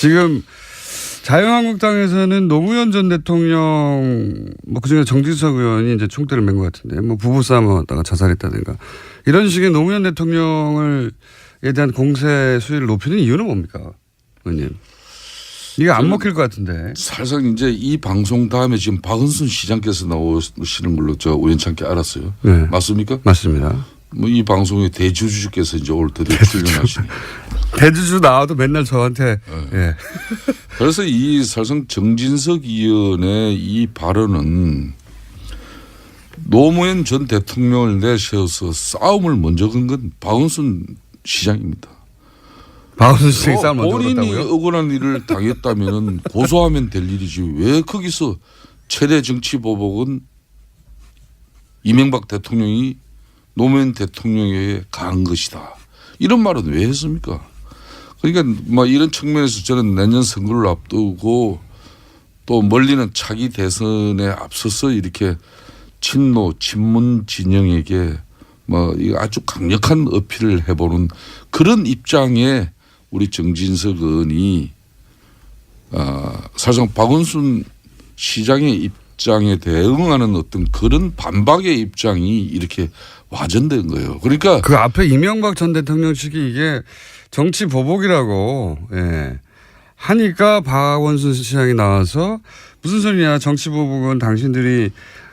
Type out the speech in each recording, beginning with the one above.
지금 자유한국당에서는 노무현 전 대통령 뭐 그중에 정진석 의원이 이제 총대를 맨 것 같은데 뭐 부부싸움 하다가 자살했다든가 이런 식의 노무현 대통령에 대한 공세 수위를 높이는 이유는 뭡니까, 의원님? 이게 안 먹힐 것 같은데. 사실상 이제 이 방송 다음에 지금 박은순 시장께서 나오시는 걸로 저 우연찮게 알았어요. 네. 맞습니까? 맞습니다. 뭐 이 방송의 대주주께서 이제 오늘 드디어 출연하시네요. 대주주 나와도 맨날 저한테. 네. 예. 그래서 이 사실상 정진석 의원의 이 발언은 노무현 전 대통령을 내세워서 싸움을 먼저 건 건 박은순 시장입니다. 박은순 시장이 싸움 먼저 본인이 걸었다고요? 억울한 일을 당했다면 고소하면 될 일이지 왜 거기서 최대 정치 보복은 이명박 대통령이 노무현 대통령에게 가한 것이다. 이런 말은 왜 했습니까? 그러니까 뭐 이런 측면에서 저는 내년 선거를 앞두고 또 멀리는 차기 대선에 앞서서 이렇게 친노 친문 진영에게 뭐 아주 강력한 어필을 해보는 그런 입장에 우리 정진석 의원이 사실상 박원순 시장의 입장에 대응하는 어떤 그런 반박의 입장이 이렇게 와전된 거예요. 그러니까 그 앞에 이명박 전 대통령 측이 이게 정치 보복이라고 예. 하니까 박원순 시장이 나와서 무슨 소리냐 정치 보복은 당신들이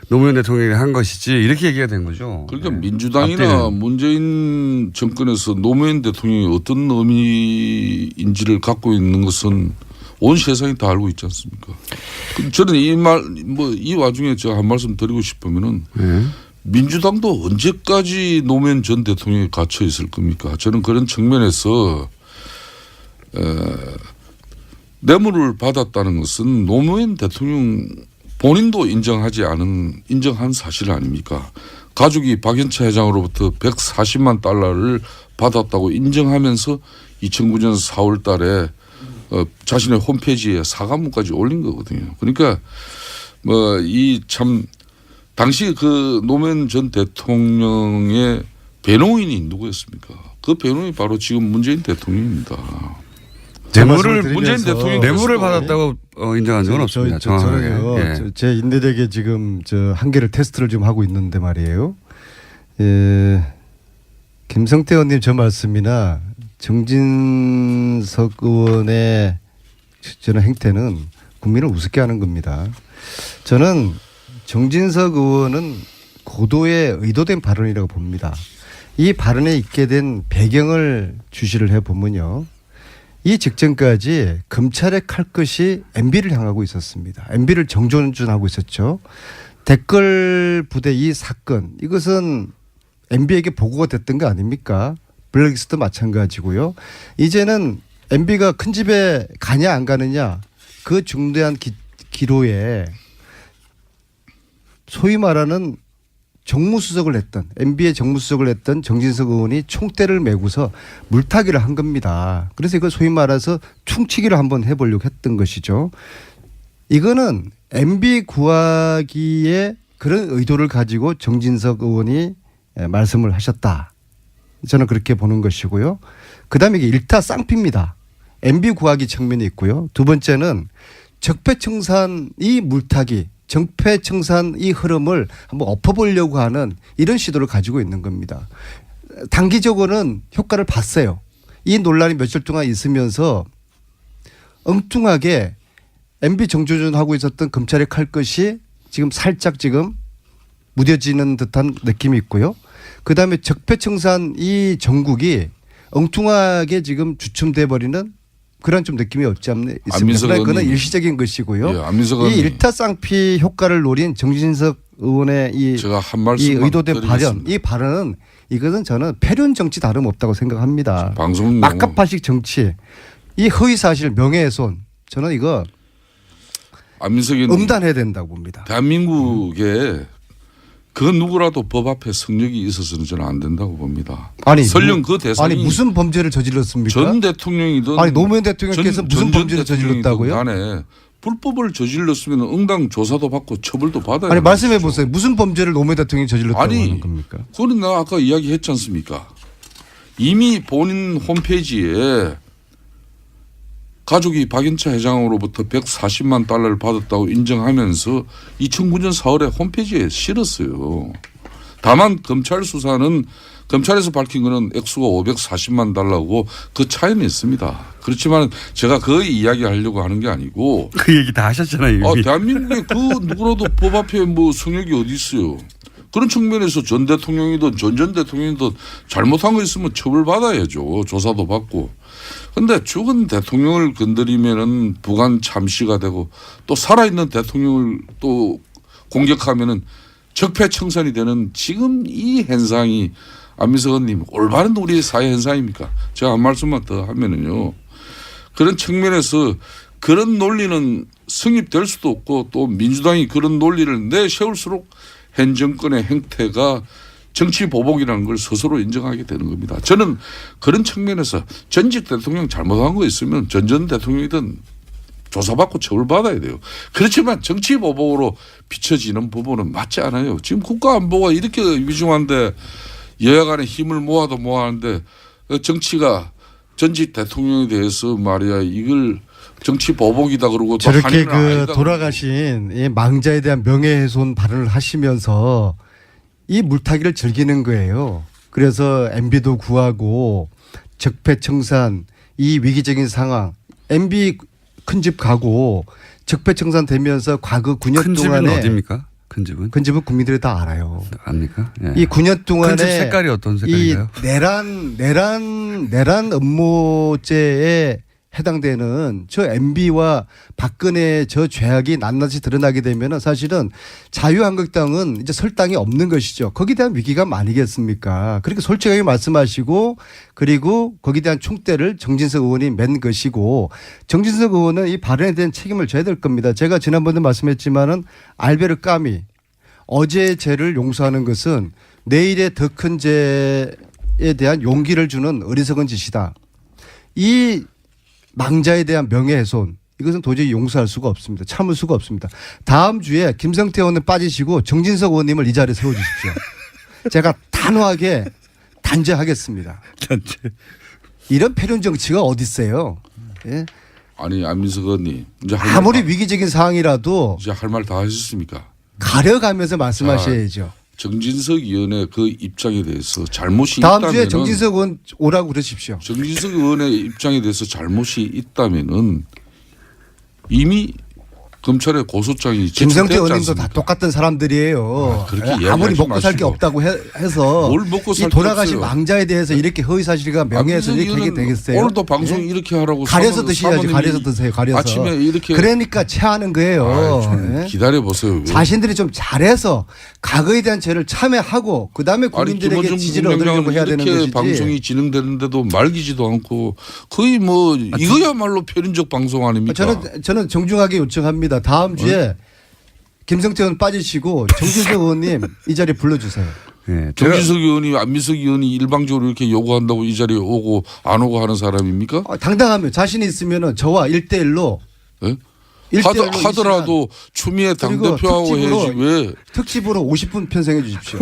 노무현 대통령이 한 것이지 이렇게 얘기가 된 거죠. 그러니까 네. 민주당이나 앞뒤는. 문재인 정권에서 노무현 대통령이 어떤 의미인지를 갖고 있는 것은 온 세상이 다 알고 있지 않습니까? 저는 이 와중에 제가 한 말씀 드리고 싶으면은 민주당도 언제까지 노무현 전 대통령이 갇혀 있을 겁니까? 저는 그런 측면에서 뇌물을 받았다는 것은 노무현 대통령 본인도 인정한 사실 아닙니까? 가족이 박연차 회장으로부터 140만 달러를 받았다고 인정하면서 2009년 4월 달에 자신의 홈페이지에 사과문까지 올린 거거든요. 그러니까 뭐 이 참 당시 그 노무현 전 대통령의 배노인이 누구였습니까? 그 배노인이 바로 지금 문재인 대통령입니다. 문재인 대통령이 뇌물을 받았다고 인정한 적은 없습니다. 저는요. 예. 제 인내력에 지금 저 한계를 테스트를 좀 하고 있는데 말이에요. 김성태 의원님 저 말씀이나 정진석 의원의 저는 행태는 국민을 우습게 하는 겁니다. 저는 정진석 의원은 고도의 의도된 발언이라고 봅니다. 이 발언에 있게 된 배경을 주시를 해보면요. 이 직전까지 검찰의 칼끝이 MB를 향하고 있었습니다. MB를 정존하고 있었죠. 댓글 부대 이 사건 이것은 MB에게 보고가 됐던 거 아닙니까? 블랙리스트 마찬가지고요. 이제는 MB가 큰 집에 가냐 안 가느냐 그 중대한 기로에 소위 말하는 정무수석을 했던 MB의 정무수석을 했던 정진석 의원이 총대를 메고서 물타기를 한 겁니다. 그래서 이걸 소위 말해서 충치기를 한번 해보려고 했던 것이죠. 이거는 MB 구하기에 그런 의도를 가지고 정진석 의원이 말씀을 하셨다. 저는 그렇게 보는 것이고요. 그다음에 이게 일타쌍피입니다. MB 구하기 측면이 있고요. 두 번째는 적폐청산 이 물타기 적폐청산 이 흐름을 한번 엎어보려고 하는 이런 시도를 가지고 있는 겁니다. 단기적으로는 효과를 봤어요. 이 논란이 며칠 동안 있으면서 엉뚱하게 MB 정조준하고 있었던 검찰의 칼끝이 지금 살짝 지금 무뎌지는 듯한 느낌이 있고요. 그다음에 적폐청산 이 정국이 엉뚱하게 지금 주춤돼 버리는 그런 좀 느낌이 없지 않나 있습니다. 그건 일시적인 것이고요. 예, 이 일타쌍피 효과를 노린 정진석 의원의 이 의도된 발언, 이 발언은 이것은 저는 패륜 정치 다름없다고 생각합니다. 방송 막가파식 정치, 이 허위 사실, 명예훼손, 저는 이거 음단해야 된다고 봅니다. 대한민국에 그 누구라도 법 앞에 성역이 있어서는 저는 안 된다고 봅니다. 아니 설령 그 대상이 무슨 범죄를 저질렀습니까? 전 대통령이든 노무현 대통령께서 무슨 범죄를 저질렀다고요? 간에 불법을 저질렀으면 응당 조사도 받고 처벌도 받아야 아니 말씀해 보세요. 무슨 범죄를 노무현 대통령이 저질렀다고 하는 겁니까? 그거는 내가 아까 이야기했지 않습니까? 이미 본인 홈페이지에 가족이 박인차 회장으로부터 140만 달러를 받았다고 인정하면서 2009년 4월에 홈페이지에 실었어요. 다만 검찰 수사는 검찰에서 밝힌 거는 액수가 540만 달러고 그 차이는 있습니다. 그렇지만 제가 그 이야기 하려고 하는 게 아니고 그 얘기 다 하셨잖아요. 이미. 대한민국에 그 누구라도 법 앞에 뭐 성역이 어디 있어요. 그런 측면에서 전 대통령이든 전 대통령이든 잘못한 거 있으면 처벌받아야죠. 조사도 받고. 그런데 죽은 대통령을 건드리면은 부관 참시가 되고 또 살아있는 대통령을 또 공격하면은 적폐청산이 되는 지금 이 현상이 안민석 의원님 올바른 우리 사회 현상입니까? 제가 한 말씀만 더 하면은요. 그런 측면에서 그런 논리는 성립될 수도 없고 또 민주당이 그런 논리를 내세울수록 현 정권의 행태가 정치 보복이라는 걸 스스로 인정하게 되는 겁니다. 저는 그런 측면에서 전직 대통령 잘못한 거 있으면 전 대통령이든 조사받고 처벌받아야 돼요. 그렇지만 정치 보복으로 비춰지는 부분은 맞지 않아요. 지금 국가안보가 이렇게 위중한데 여야 간에 힘을 모아도 모아하는데 정치가 전직 대통령에 대해서 말이야 이걸 정치 보복이다 그러고 또 저렇게 한인은 아니다 그 돌아가신 이 망자에 대한 명예훼손 발언을 하시면서 이 물타기를 즐기는 거예요. 그래서 MB도 구하고 적폐청산 이 위기적인 상황 MB 큰 집 가고 적폐청산 되면서 과거 9년 큰 집은 동안에 어디입니까? 큰 집은? 큰 집은 국민들이 다 알아요. 압니까? 예. 이 9년 동안에 큰집 색깔이 어떤 색깔인가요? 이 내란 음모죄에 해당되는 저 MB와 박근혜의 저 죄악이 낱낱이 드러나게 되면은 사실은 자유한국당은 이제 설 땅이 없는 것이죠. 거기에 대한 위기감 아니겠습니까? 그렇게 솔직하게 말씀하시고 그리고 거기에 대한 총대를 정진석 의원이 맨 것이고 정진석 의원은 이 발언에 대한 책임을 져야 될 겁니다. 제가 지난번에 말씀했지만은 알베르 까미 어제의 죄를 용서하는 것은 내일의 더 큰 죄에 대한 용기를 주는 어리석은 짓이다. 이 망자에 대한 명예훼손 이것은 도저히 용서할 수가 없습니다. 참을 수가 없습니다. 다음 주에 김성태 의원은 빠지시고 정진석 의원님을 이 자리에 세워주십시오. 제가 단호하게 단죄하겠습니다. 단죄. 이런 패륜 정치가 어디 있어요? 예? 아니 안민석 의원님 이제 아무리 위기적인 상황이라도 이제 할 말 다 하셨습니까? 가려가면서 말씀하셔야죠. 정진석 의원의 그 입장에 대해서 잘못이 다음 있다면 주에 정진석 의원 오라고 그러십시오. 정진석 의원의 입장에 대해서 잘못이 있다면은 이미 검찰의 고소장이 김성태 제출됐지 의원님도 다 않습니까? 똑같은 사람들이에요. 그렇게 아무리 이야기하지 먹고 살 게 마시고. 없다고 해서 뭘 먹고 이 살게 돌아가신 없어요. 망자에 대해서 이렇게 허위사실과 명예훼손 이렇게 하게 되겠어요? 오늘도 방송 예? 이렇게 하라고 가려서 드셔야지. 사모님이 가려서 드세요. 가려서. 아침에 이렇게 그러니까 체하는 거예요. 예? 기다려 보세요. 자신들이 좀 잘해서 과거에 대한 죄를 참회하고 그다음에 국민들에게 김어준 지지를 얻으려고 해야 되는 이렇게 것이지. 방송이 진행되는데도 말기지도 않고 거의 뭐 이거야말로 표현적 방송 아닙니까? 저는 정중하게 요청합니다. 다음 주에 김성태 의원 빠지시고 정진석 의원님 이 자리에 불러주세요. 예. 정진석 의원이 안민석 의원이 일방적으로 이렇게 요구한다고 이 자리에 오고 안 오고 하는 사람입니까? 당당하면 자신이 있으면 저와 1대1로 예? 하더라도 추미애 당대표하고 해야지 왜. 특집으로 50분 편성해 주십시오.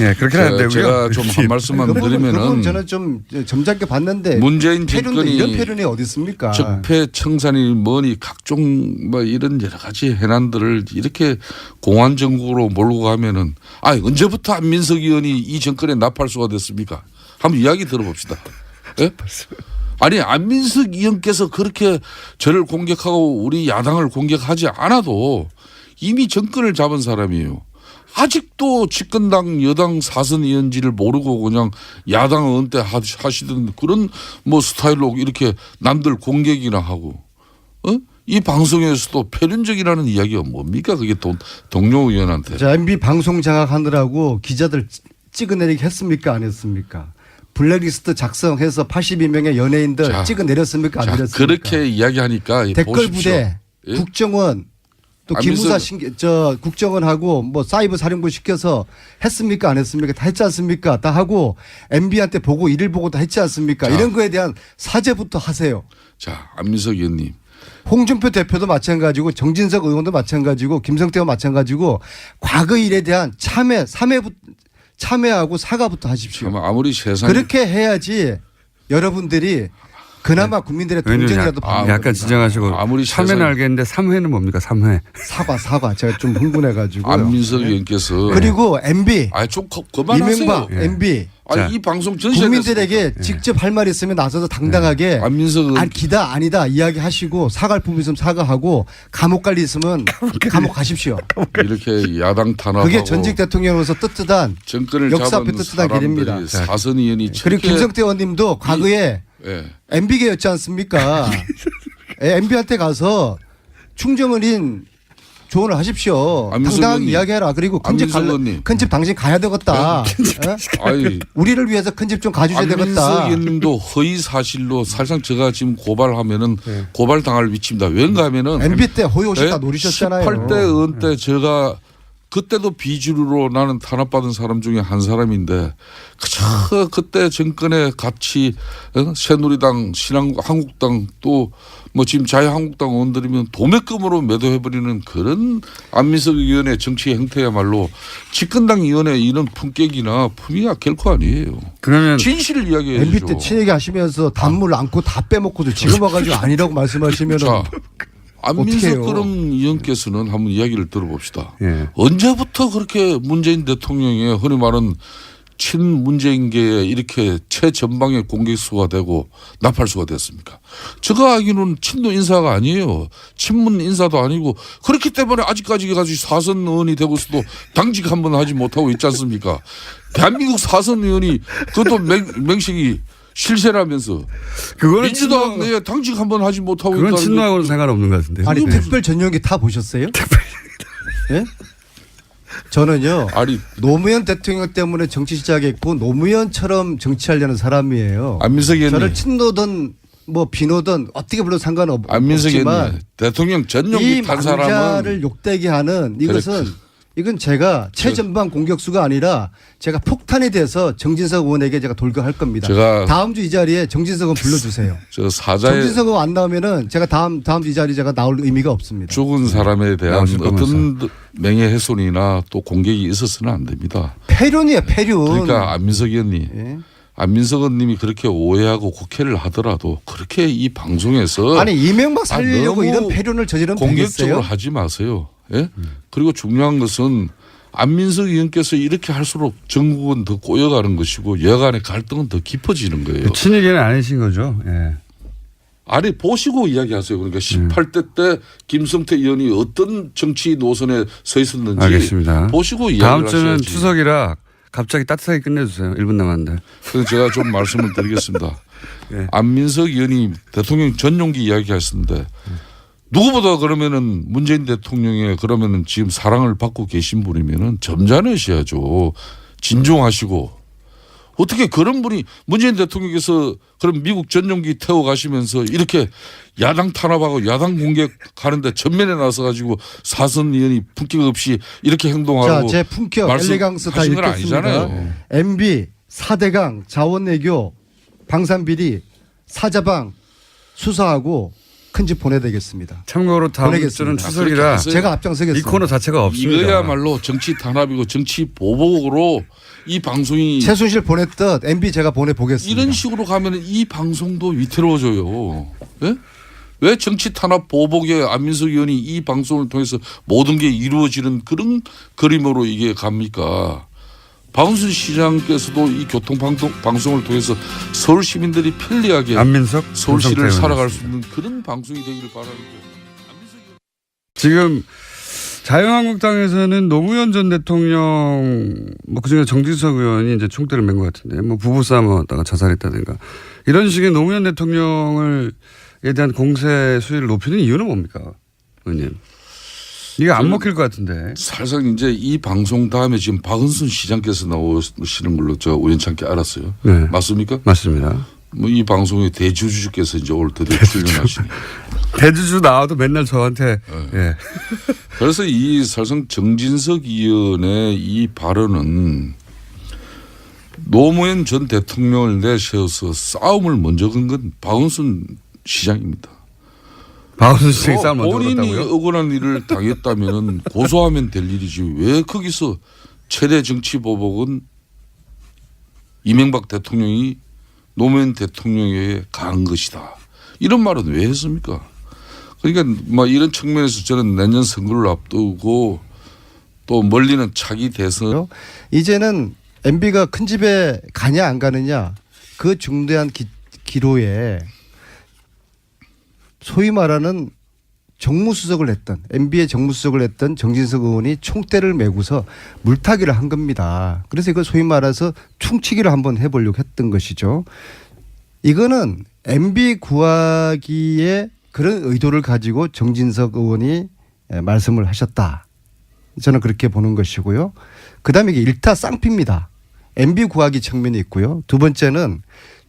예, 그렇게는 안 되고요. 제가 좀 한 말씀만 그분 드리면은 저는 좀 점잖게 봤는데 문재인 패륜도 정권이 이런 패륜이 어디 있습니까? 적폐 청산이 뭐니 각종 뭐 이런 여러 가지 해난들을 이렇게 공안 정국으로 몰고 가면은 언제부터 안민석 의원이 이 정권의 나팔수가 됐습니까? 한번 이야기 들어봅시다. 예? 아니 안민석 의원께서 그렇게 저를 공격하고 우리 야당을 공격하지 않아도 이미 정권을 잡은 사람이에요. 아직도 집권당 여당 사선 의원지를 모르고 그냥 야당 은퇴 하시던 그런 뭐 스타일로 이렇게 남들 공격이나 하고 이 방송에서도 패륜적이라는 이야기가 뭡니까? 그게 동료 의원한테. 자, MB 방송 장악하느라고 기자들 찍어내리게 했습니까? 안 했습니까? 블랙리스트 작성해서 82명의 연예인들 찍어내렸습니까? 안 내렸습니까? 그렇게 이야기하니까 댓글 보십시오. 부대, 예? 국정원 또 기무사 국정원하고 뭐 사이버 사령부 시켜서 했습니까? 안 했습니까? 다 했지 않습니까? 다 하고 MB한테 보고 일일 보고 다 했지 않습니까? 자. 이런 거에 대한 사죄부터 하세요. 자, 안민석 의원님. 홍준표 대표도 마찬가지고 정진석 의원도 마찬가지고 김성태도 마찬가지고 과거 일에 대한 참회하고 사과부터 하십시오. 아무리 세상이 그렇게 해야지 여러분들이 그나마 국민들의 의원님 동정이라도 받는 약간 겁니다. 진정하시고 아무리 3회는 알겠는데 3회는 뭡니까? 3회. 사과 제가 좀 흥분해가지고 안민석 의원께서 그리고 MB 좀 그만하세요. 이명박 MB 아니 자, 이 방송 전시에 국민들에게 직접 할 말 있으면 나서서 당당하게 안민석 의원 기다 아니다 이야기하시고 사과할 부분 있으면 사과하고 감옥 갈 일 있으면 감옥 가십시오. 이렇게 야당 탄압하고 그게 전직 대통령으로서 떳떳한 정권을 역사 잡은 앞에 떳떳한 길입니다. 사람들이 사선 의원이 그리고 김성태 의원님도 과거에 예. MB계였지 않습니까? MB한테 가서 충정을인 조언을 하십시오. 안민석 당당하게 의원님. 이야기해라. 그리고 안민석 의원님. 큰 집 당신 가야 되겠다. 어? 아니 우리를 위해서 큰 집 좀 가주셔야 안민석 되겠다. 의원님도 허위 사실로 사실상 제가 지금 고발하면은 고발 당할 위치입니다. 왠가 하면은 MB 때 호요시 다 노리셨잖아요. 18대 의원 때 제가 그때도 비주류로 나는 탄압받은 사람 중에 한 사람인데 그때 정권에 같이 새누리당, 한국당 또 뭐 지금 자유한국당 의원들이면 도매금으로 매도해버리는 그런 안민석 의원의 정치 행태야말로 집권당 의원의 이런 품격이나 품위가 결코 아니에요. 그러면 진실을 이야기해야죠. MB 때 친얘기 하시면서 단물 안고 다 빼먹고도 지금 와가지고 아니라고 말씀하시면 자, 안민석 어떡해요? 그럼 의원께서는 한번 이야기를 들어봅시다. 예. 언제부터 그렇게 문재인 대통령의 흔히 말하는 친문재인계에 이렇게 최전방의 공격수가 되고 나팔수가 됐습니까? 제가 알기로는 친노 인사가 아니에요. 친문 인사도 아니고 그렇기 때문에 아직까지 가지고 사선 의원이 되고서도 당직 한번 하지 못하고 있지 않습니까? 대한민국 사선 의원이 그것도 맹식이 실세라면서 그거는 민주당 내에 당직 한번 하지 못하고 그건 있다는 친노하고는 상관없는 것 같은데. 아니 네. 특별 전용기 타 보셨어요? 예? 저는요 아니 노무현 대통령 때문에 정치 시작했고 노무현처럼 정치하려는 사람이에요. 안민석 의원님 저를 친노든 뭐 비노든 어떻게 불러도 안민석 상관없지만 의원님 대통령 이 전용기 탄 망자를 사람은 욕되게 하는 이건 제가 최전방 공격수가 아니라 제가 폭탄이 돼서 정진석 의원에게 제가 돌격할 겁니다. 제가 다음 주 이 자리에 정진석 의원 불러주세요. 저 사자의 정진석 의원 안 나오면은 제가 다음 주 이 자리에 제가 나올 의미가 없습니다. 죽은 사람에 대한 나오실 어떤 명예훼손이나 또 공격이 있어서는 안 됩니다. 폐륜이에요, 폐륜. 그러니까 안민석 의원님, 예. 안민석 의원님이 그렇게 오해하고 국회를 하더라도 그렇게 이 방송에서 아니 이명박 살리려고 너무 이런 폐륜을 저지르면 공격적으로 되겠어요? 하지 마세요. 예? 그리고 중요한 것은 안민석 의원께서 이렇게 할수록 전국은 더 꼬여가는 것이고 여간의 갈등은 더 깊어지는 거예요. 친이계는 아니신 거죠. 예. 아니 보시고 이야기하세요. 그러니까 18대 때 김성태 의원이 어떤 정치 노선에 서 있었는지 알겠습니다. 보시고 다음 이야기를 주는 하셔야지. 추석이라 갑자기 따뜻하게 끝내주세요. 1분 남았는데. 그래서 제가 좀 말씀을 드리겠습니다. 예. 안민석 의원이 대통령 전용기 이야기하셨는데 누구보다 그러면은 문재인 대통령의 그러면은 지금 사랑을 받고 계신 분이면은 점잖으셔야죠. 진중하시고 어떻게 그런 분이 문재인 대통령께서 그럼 미국 전용기 태워 가시면서 이렇게 야당 탄압하고 야당 공격하는데 전면에 나서 가지고 사선 의원이 품격 없이 이렇게 행동하고 자, 제 품격, 엘레강스 다 말씀하신 건 읽겠습니다. 아니잖아요. MB, 4대강, 자원외교, 방산비리, 사자방 수사하고 큰 집 보내야 되겠습니다. 참고로 다음 보내겠습니다. 주는 추석이라 하세요. 제가 앞장서겠습니다. 이 코너 자체가 없습니다. 이거야말로 정치 탄압이고 정치 보복으로 이 방송이 최순실 보냈듯 MB 제가 보내보겠습니다. 이런 식으로 가면 이 방송도 위태로워져요. 예? 왜 정치 탄압 보복에 안민석 의원이 이 방송을 통해서 모든 게 이루어지는 그런 그림으로 이게 갑니까? 박원순 시장께서도 이 교통방송을 통해서 서울 시민들이 편리하게 안민석 서울시를 김성태 살아갈 의원이었습니다. 수 있는 그런 방송이 되기를 바라는데. 지금 자유한국당에서는 노무현 전 대통령 뭐 그중에 정진석 의원이 이제 총대를 맨 것 같은데 뭐 부부싸움을 하다가 자살했다든가 이런 식의 노무현 대통령에 대한 공세 수위를 높이는 이유는 뭡니까, 의원님? 이게 안 먹힐 것 같은데. 사실상 이제 이 방송 다음에 지금 박은순 시장께서 나오시는 걸로 제가 우연찮게 알았어요. 네. 맞습니까? 맞습니다. 뭐 이 방송의 대주주께서 이제 오늘 드디어 출연하시니. 대주주 나와도 맨날 저한테 예. 그래서 이 사실상 정진석 의원의 이 발언은 노무현 전 대통령을 내세워서 싸움을 먼저 건 건 박원순 시장입니다. 박원순 시장이 싸움 먼저 본인이 걸었다고요? 억울한 일을 당했다면 고소하면 될 일이지 왜 거기서 최대 정치 보복은 이명박 대통령이 노무현 대통령에게 간 것이다. 이런 말은 왜 했습니까? 그러니까 뭐 이런 측면에서 저는 내년 선거를 앞두고 또 멀리는 차기 대선 이제는 MB가 큰 집에 가냐 안 가느냐 그 중대한 기로에 소위 말하는 정무수석을 했던 MB의 정무수석을 했던 정진석 의원이 총대를 메고서 물타기를 한 겁니다. 그래서 이걸 소위 말해서 충치기를 한번 해보려고 했던 것이죠. 이거는 MB 구하기에 그런 의도를 가지고 정진석 의원이 말씀을 하셨다. 저는 그렇게 보는 것이고요. 그다음에 이게 일타쌍피입니다. MB 구하기 측면이 있고요. 두 번째는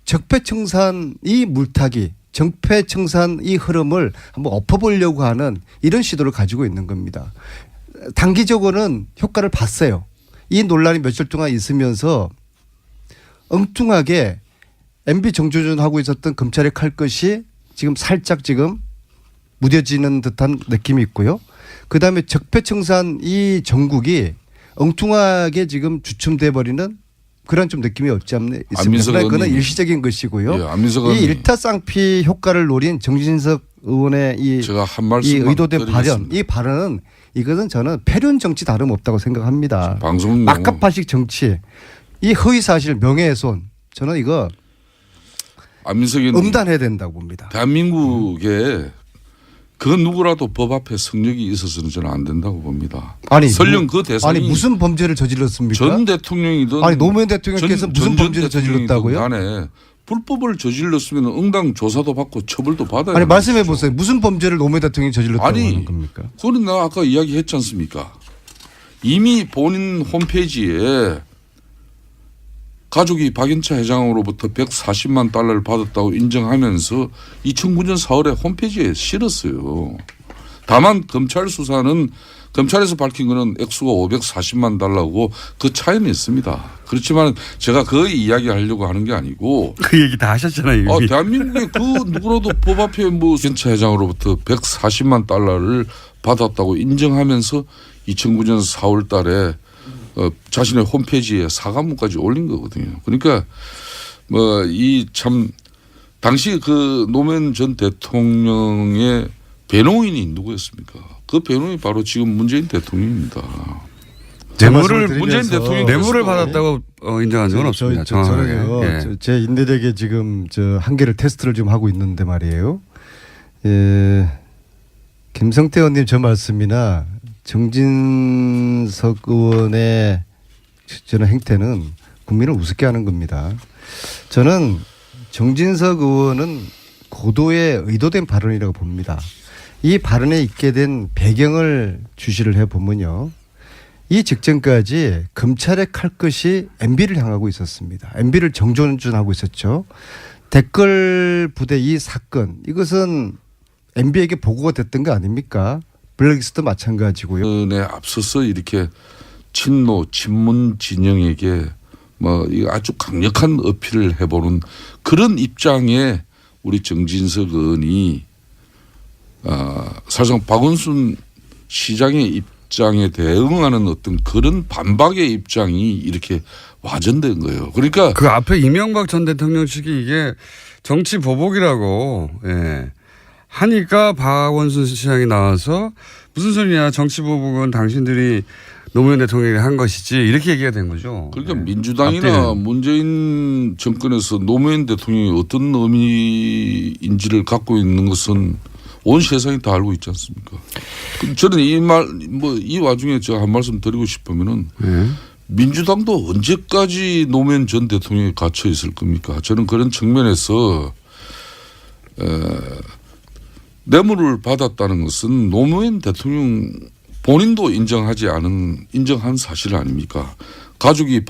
적폐청산 이 물타기 적폐청산 이 흐름을 한번 엎어보려고 하는 이런 시도를 가지고 있는 겁니다. 단기적으로는 효과를 봤어요. 이 논란이 며칠 동안 있으면서 엉뚱하게 MB 정조준하고 있었던 검찰의 칼끝이 지금 살짝 지금 무뎌지는 듯한 느낌이 있고요. 그다음에 적폐청산 이 정국이 엉뚱하게 지금 주춤돼 버리는 그런 좀 느낌이 없지 않나 있습니다. 그러나 그건 일시적인 것이고요. 예, 이 일타쌍피 효과를 노린 정진석 의원의 이 의도된 발언, 이 발언은 이것은 저는 패륜 정치 다름없다고 생각합니다. 막가파식 정치, 이 허위사실 명예훼손 저는 이거 음단해야 된다고 봅니다. 대한민국에 그 누구라도 법 앞에 성력이 있어서는 저는 안 된다고 봅니다. 아니 설령 그 대상이 아니 무슨 범죄를 저질렀습니까? 전 대통령이든 아니 노무현 대통령께서 무슨 범죄를 저질렀다고요? 간에 불법을 저질렀으면 응당 조사도 받고 처벌도 받아야 아니 말씀해 보세요. 무슨 범죄를 노무현 대통령이 저질렀다고 하는 겁니까? 그건 내가 아까 이야기했지 않습니까? 이미 본인 홈페이지에 가족이 박연차 회장으로부터 140만 달러를 받았다고 인정하면서 2009년 4월에 홈페이지에 실었어요. 다만 검찰 수사는 검찰에서 밝힌 거는 액수가 540만 달러고 그 차이는 있습니다. 그렇지만 제가 그 이야기 하려고 하는 게 아니고 그 얘기 다 하셨잖아요. 대한민국에 그 누구라도 법 앞에 뭐 박연차 회장으로부터 140만 달러를 받았다고 인정하면서 2009년 4월 달에 자신의 홈페이지에 사과문까지 올린 거거든요. 그러니까 뭐 이 참 당시 그 노무현 전 대통령의 배노인이 누구였습니까? 그 배노인이 바로 지금 문재인 대통령입니다. 문재인 대통령이 뇌물을 받았다고 인정한 적은 없습니다. 저는요, 제 인내력에 지금 저 한계를 테스트를 좀 하고 있는데 말이에요. 김성태 의원님 저 말씀이나 정진석 의원의 저는 행태는 국민을 우습게 하는 겁니다. 저는 정진석 의원은 고도의 의도된 발언이라고 봅니다. 이 발언에 있게 된 배경을 주시를 해보면요. 이 직전까지 검찰의 칼끝이 MB를 향하고 있었습니다. MB를 정조준하고 있었죠. 댓글 부대 이 사건 이것은 MB에게 보고가 됐던 거 아닙니까? 블랙리스트도 마찬가지고요. 네, 앞서서 이렇게 친노 친문 진영에게 뭐 아주 강력한 어필을 해보는 그런 입장에 우리 정진석 의원이 사실상 박원순 시장의 입장에 대응하는 어떤 그런 반박의 입장이 이렇게 와전된 거예요. 그러니까 그 앞에 이명박 전 대통령 측이 이게 정치 보복이라고 하니까 박원순 시장이 나와서 무슨 소리냐 정치 보복은 당신들이 노무현 대통령이 한 것이지 이렇게 얘기가 된 거죠. 그러니까 민주당이나 문재인 정권에서 노무현 대통령이 어떤 의미인지를 갖고 있는 것은 온 세상이 다 알고 있지 않습니까? 저는 이 와중에 제가 한 말씀 드리고 싶으면은 민주당도 언제까지 노무현 전 대통령이 갇혀 있을 겁니까? 저는 그런 측면에서 뇌물을 받았다는 것은 노무현 대통령 본인도 인정한 사실 아닙니까? 가족이